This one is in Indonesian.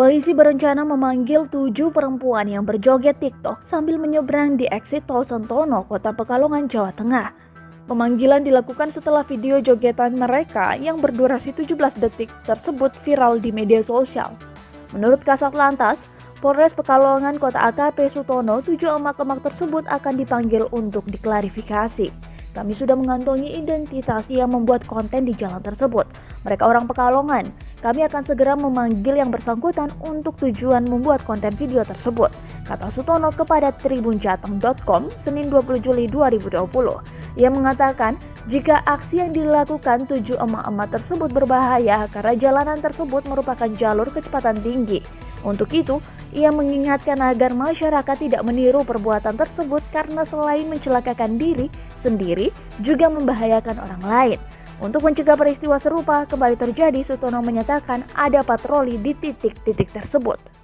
Polisi berencana memanggil 7 perempuan yang berjoget TikTok sambil menyeberang di eksit Tol Sentono, Kota Pekalongan, Jawa Tengah. Pemanggilan dilakukan setelah video jogetan mereka yang berdurasi 17 detik tersebut viral di media sosial. Menurut Kasat Lantas, Polres Pekalongan Kota AKP Sutono, 7 emak-emak tersebut akan dipanggil untuk diklarifikasi. Kami sudah mengantongi identitas yang membuat konten di jalan tersebut. Mereka orang Pekalongan. Kami akan segera memanggil yang bersangkutan untuk tujuan membuat konten video tersebut, kata Sutono kepada tribunjateng.com Senin 20 Juli 2020. Ia mengatakan jika aksi yang dilakukan 7 emak-emak tersebut berbahaya karena jalanan tersebut merupakan jalur kecepatan tinggi. Untuk itu, ia mengingatkan agar masyarakat tidak meniru perbuatan tersebut karena selain mencelakakan diri sendiri, juga membahayakan orang lain. Untuk mencegah peristiwa serupa kembali terjadi, Sutono menyatakan ada patroli di titik-titik tersebut.